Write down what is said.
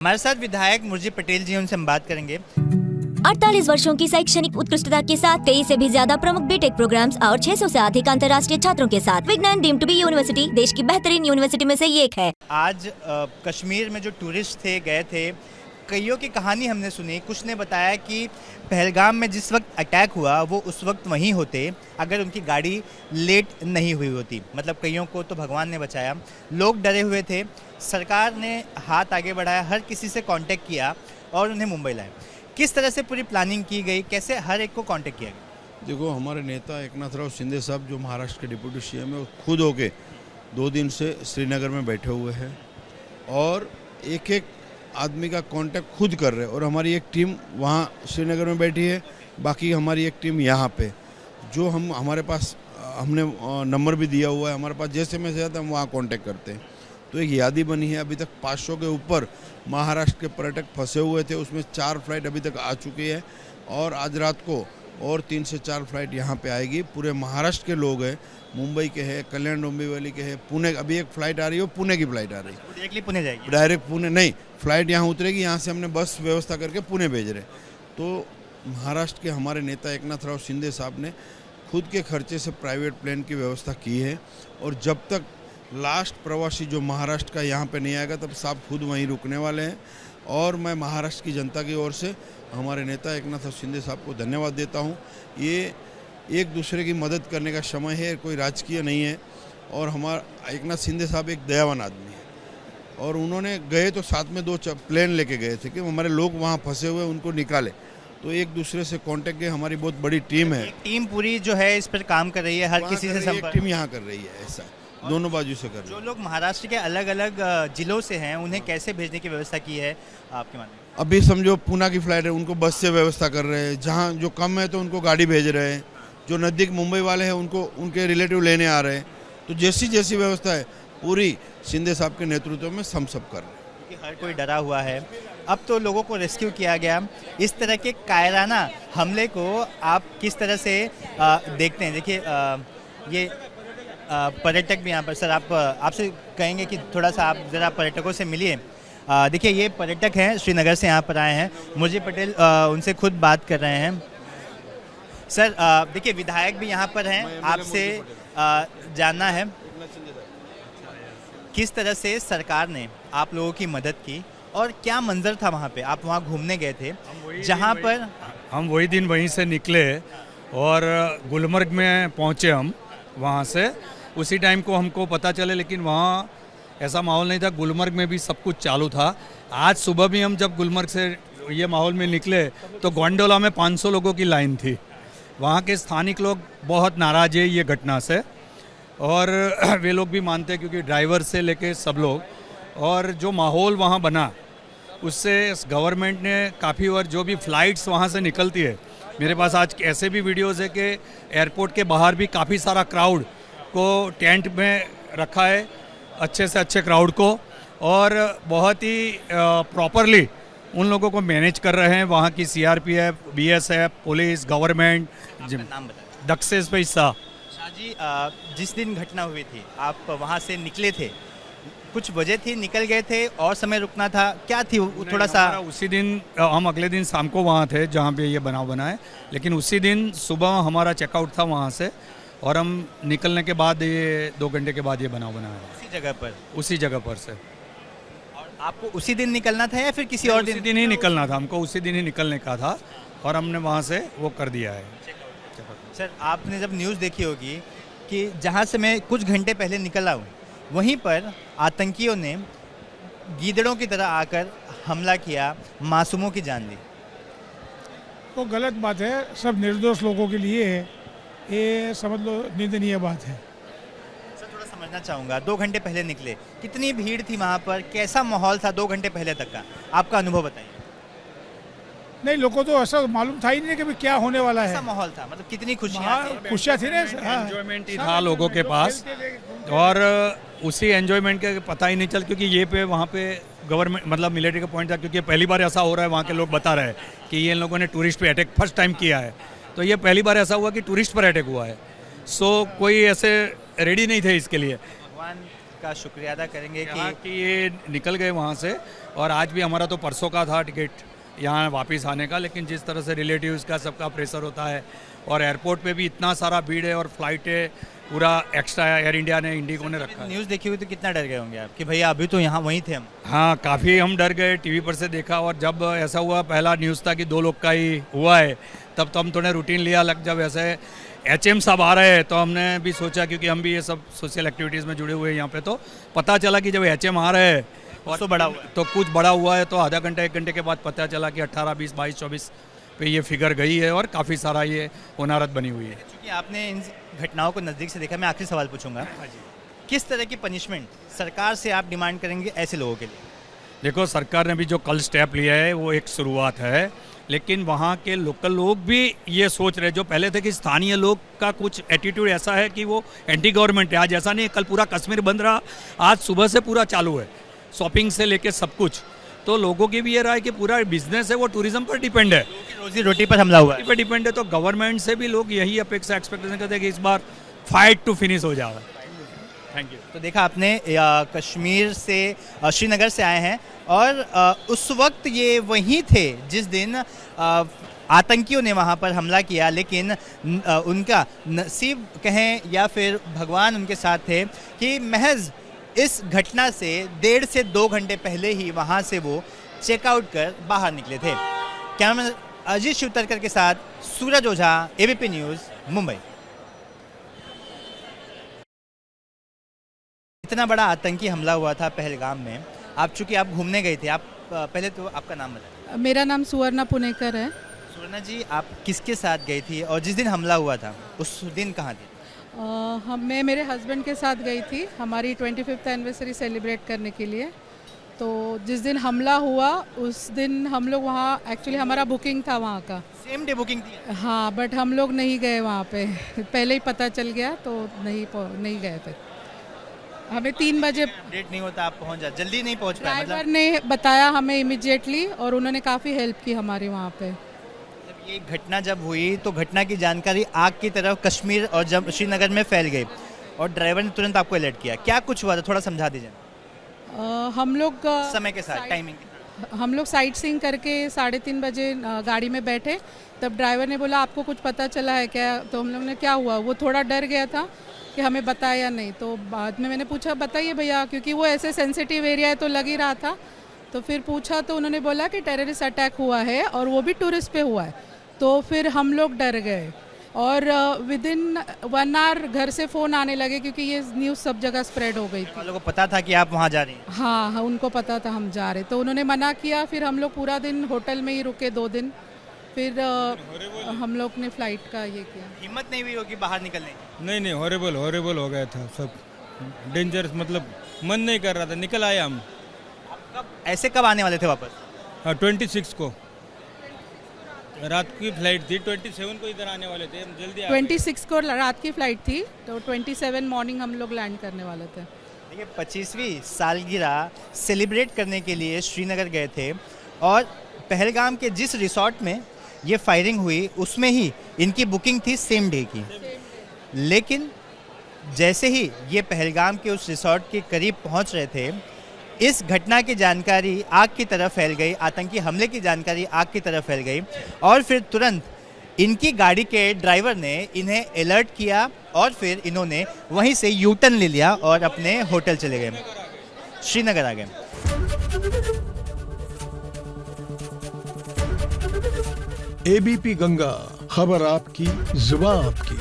हमारे साथ विधायक मुरजी पटेल जी, उनसे हम बात करेंगे। 48 वर्षों की शैक्षणिक उत्कृष्टता के साथ 23 से भी ज्यादा प्रमुख बीटेक प्रोग्राम्स और 600 से अधिक अंतर्राष्ट्रीय छात्रों के साथ विज्ञान डीम्ड टू बी यूनिवर्सिटी देश की बेहतरीन यूनिवर्सिटी में से एक है। आज कश्मीर में जो टूरिस्ट थे गए थे, कईयों की कहानी हमने सुनी। कुछ ने बताया कि पहलगाम में जिस वक्त अटैक हुआ वो उस वक्त वहीं होते अगर उनकी गाड़ी लेट नहीं हुई होती। मतलब कईयों को तो भगवान ने बचाया। लोग डरे हुए थे, सरकार ने हाथ आगे बढ़ाया, हर किसी से कांटेक्ट किया और उन्हें मुंबई लाया। किस तरह से पूरी प्लानिंग की गई, कैसे हर एक को कांटेक्ट किया गया? देखो, हमारे नेता एकनाथ शिंदे साहब जो महाराष्ट्र के डिप्टी सीएम है, वो खुद होके 2 दिन से श्रीनगर में बैठे हुए हैं और एक एक आदमी का कांटेक्ट खुद कर रहे हैं। और हमारी एक टीम वहाँ श्रीनगर में बैठी है, बाकी हमारी एक टीम यहाँ पे जो हमारे पास हमने नंबर भी दिया हुआ है, हमारे पास जैसे मैसेज आता है हम वहाँ कांटेक्ट करते हैं। तो एक यादी बनी है। अभी तक 500 के ऊपर महाराष्ट्र के पर्यटक फंसे हुए थे, उसमें 4 फ्लाइट अभी तक आ चुकी है और आज रात को और 3 से 4 फ्लाइट यहाँ पे आएगी। पूरे महाराष्ट्र के लोग हैं, मुंबई के हैं, कल्याण डोंबिवली के हैं, पुणे। अभी एक फ़्लाइट आ रही है, पुणे की फ़्लाइट आ रही है। डायरेक्टली पुणे जाएगी? डायरेक्ट पुणे नहीं, फ़्लाइट यहाँ उतरेगी, यहाँ से हमने बस व्यवस्था करके पुणे भेज रहे। तो महाराष्ट्र के हमारे नेता एकनाथ शिंदे साहब ने खुद के खर्चे से प्राइवेट प्लेन की व्यवस्था की है और जब तक लास्ट प्रवासी जो महाराष्ट्र का यहाँ पे नहीं आएगा तब साहब खुद वहीं रुकने वाले हैं। और मैं महाराष्ट्र की जनता की ओर से हमारे नेता एकनाथ शिंदे साहब को धन्यवाद देता हूँ। ये एक दूसरे की मदद करने का समय है, कोई राजकीय नहीं है। और हमारा एकनाथ शिंदे साहब एक दयावान आदमी है और उन्होंने गए तो साथ में 2 प्लेन लेके गए थे कि हमारे लोग वहाँ फंसे हुए उनको निकाले। तो एक दूसरे से कांटेक्ट है, हमारी बहुत बड़ी टीम है। टीम पूरी जो है इस पर काम कर रही है, हर किसी से संपर्क। टीम यहाँ कर रही है, ऐसा दोनों बाजू से कर रही है। जो लोग महाराष्ट्र के अलग अलग जिलों से हैं उन्हें कैसे भेजने की व्यवस्था की है आपके मानने में? अभी समझो पुणे की फ्लाइट है, उनको बस से व्यवस्था कर रहे हैं। जहाँ जो कम है तो उनको गाड़ी भेज रहे हैं। जो नज़दीक मुंबई वाले हैं उनको उनके रिलेटिव लेने आ रहे हैं। तो जैसी जैसी व्यवस्था है पूरी शिंदे साहब के नेतृत्व में हम सब कर रहे हैं। क्योंकि हर कोई डरा हुआ है। अब तो लोगों को रेस्क्यू किया गया। इस तरह के कायराना हमले को आप किस तरह से देखते हैं? देखिए ये पर्यटक भी यहाँ पर, सर आप आपसे कहेंगे कि थोड़ा सा आप ज़रा पर्यटकों से मिलिए। देखिए ये पर्यटक हैं, श्रीनगर से यहाँ पर आए हैं। मुरजी पटेल उनसे खुद बात कर रहे हैं। सर देखिए विधायक भी यहाँ पर हैं, आपसे जानना है किस तरह से सरकार ने आप लोगों की मदद की और क्या मंजर था वहाँ पे? आप वहाँ घूमने गए थे जहाँ पर हम वही दिन वहीं से निकले और गुलमर्ग में पहुँचे। हम वहाँ से उसी टाइम को हमको पता चले, लेकिन वहाँ ऐसा माहौल नहीं था। गुलमर्ग में भी सब कुछ चालू था। आज सुबह भी हम जब गुलमर्ग से ये माहौल में निकले तो गोंडोला में 500 लोगों की लाइन थी। वहाँ के स्थानिक लोग बहुत नाराज़ है ये घटना से और वे लोग भी मानते हैं क्योंकि ड्राइवर से लेके सब लोग। और जो माहौल वहाँ बना उससे गवर्नमेंट ने काफ़ी, और जो भी फ़्लाइट्स वहाँ से निकलती है, मेरे पास आज ऐसे भी वीडियोज़ है कि एयरपोर्ट के बाहर भी काफ़ी सारा क्राउड को टेंट में रखा है, अच्छे से अच्छे क्राउड को, और बहुत ही प्रॉपरली उन लोगों को मैनेज कर रहे हैं। वहाँ की CRPF, BSF, पुलिस, गवर्नमेंट। नाम बताएं। दक्षेश पैसा। शाह जी, जिस दिन घटना हुई थी आप वहाँ से निकले थे, कुछ वजह थी, निकल गए थे और समय रुकना था, क्या थी थोड़ा सा? उसी दिन हम अगले दिन शाम को वहाँ थे जहाँ पे ये बनाव बना है, लेकिन उसी दिन सुबह हमारा चेकआउट था वहाँ से और हम निकलने के बाद ये 2 घंटे के बाद ये बनाव बना है उसी जगह पर से। और आपको उसी दिन निकलना था या फिर किसी और उसी दिन ही निकलना था? हमको उसी दिन ही निकलने का था और हमने वहाँ से वो कर दिया है। सर आपने जब न्यूज़ देखी होगी कि जहाँ से मैं कुछ घंटे पहले निकला हूँ वहीं पर आतंकियों ने गीदड़ों की तरह आकर हमला किया, मासूमों की जान ली। तो गलत बात है, सब निर्दोष लोगों के लिए है, ये समझ लो निंदनीय बात है। सर थोड़ा समझना चाहूँगा, 2 घंटे पहले निकले, कितनी भीड़ थी वहाँ पर, कैसा माहौल था 2 घंटे पहले तक का, आपका अनुभव बताइए। नहीं, लोगों को ऐसा मालूम था ही नहीं कि क्या होने वाला है। कैसा माहौल था, मतलब कितनी खुशियाँ थी ना? एंजॉयमेंट ही था लोगों के पास और उसी एंजॉयमेंट के पता ही नहीं चल, क्योंकि ये पे वहाँ पे गवर्नमेंट मतलब मिलिट्री का पॉइंट था, क्योंकि पहली बार ऐसा हो रहा है। वहाँ के लोग बता रहे हैं कि ये इन लोगों ने टूरिस्ट पे अटैक फर्स्ट टाइम किया है, तो ये पहली बार ऐसा हुआ कि टूरिस्ट पर अटैक हुआ है। सो कोई ऐसे रेडी नहीं थे इसके लिए। का शुक्रिया अदा करेंगे यहाँ कि कि ये निकल गए वहाँ से। और आज भी हमारा तो परसों का था टिकट यहाँ वापस आने का, लेकिन जिस तरह से रिलेटिव्स का सबका प्रेशर होता है और एयरपोर्ट पे भी इतना सारा भीड़ है और फ्लाइटें पूरा एक्स्ट्रा एयर इंडिया ने इंडिगो ने रखा है। न्यूज़ देखी हुई तो कितना डर गए होंगे आप कि भैया अभी तो यहाँ वहीं थे हम। हाँ, काफ़ी हम डर गए, टीवी पर से देखा। और जब ऐसा हुआ, पहला न्यूज़ था कि 2 लोग का ही हुआ है, तब तो हम थोड़े रूटीन लिया। जब ऐसे HM साहब आ रहे हैं तो हमने भी सोचा, क्योंकि हम भी ये सब सोशल एक्टिविटीज़ में जुड़े हुए हैं यहाँ पे, तो पता चला कि जब HM आ रहे हैं और तो बड़ा हुआ है। तो कुछ बड़ा हुआ है। तो आधा घंटा 1 घंटे के बाद पता चला कि 18, 20, 22, 24 पे ये फिगर गई है और काफ़ी सारा ये होनारत बनी हुई है। क्योंकि आपने इन घटनाओं को नज़दीक से देखा, मैं आखिरी सवाल पूछूंगा, किस तरह की पनिशमेंट सरकार से आप डिमांड करेंगे ऐसे लोगों के लिए? देखो, सरकार ने भी जो कल स्टेप लिया है वो एक शुरुआत है, लेकिन वहाँ के लोकल लोग भी ये सोच रहे, जो पहले थे कि स्थानीय लोग का कुछ एटीट्यूड ऐसा है कि वो एंटी गवर्नमेंट है। आज ऐसा नहीं है, कल पूरा कश्मीर बंद रहा, आज सुबह से पूरा चालू है, शॉपिंग से लेके सब कुछ। तो लोगों की भी ये राय कि पूरा बिजनेस है वो टूरिज्म पर डिपेंड है, रोजी रोटी पर हमला हुआ है। पे डिपेंड है। तो गवर्नमेंट से भी लोग यही अपेक्षा एक्सपेक्टेशन करते हैं कि इस बार फाइट टू फिनिश हो जाए। Thank you. तो देखा आपने, कश्मीर से श्रीनगर से आए हैं और उस वक्त ये वहीं थे जिस दिन आतंकियों ने वहाँ पर हमला किया, लेकिन उनका नसीब कहें या फिर भगवान उनके साथ थे कि महज इस घटना से 1.5 से 2 घंटे पहले ही वहाँ से वो चेकआउट कर बाहर निकले थे। कैमरामैन अजीत शिवतरकर के साथ सूरज ओझा, ABP न्यूज़, मुंबई। इतना बड़ा आतंकी हमला हुआ था पहलगाम में, आप चूंकि आप घूमने गए थे, आप पहले तो आपका नाम बताएं। मेरा नाम सुवर्णा पुनेकर है। सुवर्णा जी, आप किसके साथ गई थी और जिस दिन हमला हुआ था उस दिन कहाँ थे? मैं मेरे हस्बैंड के साथ गई थी हमारी 25th एनिवर्सरी सेलिब्रेट करने के लिए। तो जिस दिन हमला हुआ उस दिन हम लोग वहाँ, एक्चुअली हमारा बुकिंग था वहाँ का। सेम डे बुकिंग थी? हाँ, बट हम लोग नहीं गए वहाँ पे, पहले ही पता चल गया तो नहीं गए थे। हमें 3 बजे डेट नहीं होता, आप पहुँच जा, जल्दी नहीं पहुँच पाए। ड्राइवर ने बताया हमें इमिडिएटली और उन्होंने काफ़ी हेल्प की हमारी वहाँ पे। ये घटना जब हुई तो घटना की जानकारी आग की तरफ कश्मीर और जब श्रीनगर में फैल गई और ड्राइवर ने तुरंत आपको अलर्ट किया, क्या कुछ हुआ था, थोड़ा समझा दीजिए। हम लोग समय के साथ टाइमिंग हम लोग साइट सीइंग करके 3:30 बजे गाड़ी में बैठे, तब ड्राइवर ने बोला आपको कुछ पता चला है क्या? तो हम लोग ने क्या हुआ, वो थोड़ा डर गया था कि हमें बताया नहीं। तो बाद में मैंने पूछा बताइए भैया, क्योंकि वो ऐसे सेंसिटिव एरिया है तो लग ही रहा था। तो फिर पूछा तो उन्होंने बोला कि टेररिस्ट अटैक हुआ है और वो भी टूरिस्ट पे हुआ है। तो फिर हम लोग डर गए और विदिन 1 आवर घर से फ़ोन आने लगे, क्योंकि ये न्यूज़ सब जगह स्प्रेड हो गई थी। वालों को पता था कि आप वहाँ जा रही हैं? हाँ, उनको पता था हम जा रहे, तो उन्होंने मना किया। फिर हम लोग पूरा दिन होटल में ही रुके, 2 दिन। फिर हम लोग ने फ्लाइट का ये किया। हिम्मत नहीं हुई होगी बाहर निकलने की? नहीं, हॉरेबल हो गया था सब, डेंजरस, मतलब मन नहीं कर रहा था, निकल आए हम। ऐसे कब आने वाले थे वापस? हाँ, 26 को रात की फ्लाइट थी, 27 को इधर आने वाले थे, हम जल्दी आ गए। 26 को रात की फ्लाइट थी, तो 27 मॉर्निंग हम लोग लैंड करने वाले थे। देखिए, 25वीं सालगिरह सेलिब्रेट करने के लिए श्रीनगर गए थे और पहलगाम के जिस रिसॉर्ट में ये फायरिंग हुई उसमें ही इनकी बुकिंग थी सेम डे की। लेकिन जैसे ही ये पहलगाम के उस रिसॉर्ट के करीब पहुंच रहे थे, इस घटना की जानकारी आग की तरफ फैल गई, आतंकी हमले की जानकारी आग की तरफ फैल गई और फिर तुरंत इनकी गाड़ी के ड्राइवर ने इन्हें अलर्ट किया और फिर इन्होंने वहीं से यू टर्न ले लिया और अपने होटल चले गए, श्रीनगर आ गए। ABP गंगा, खबर आपकी, जुबान आपकी।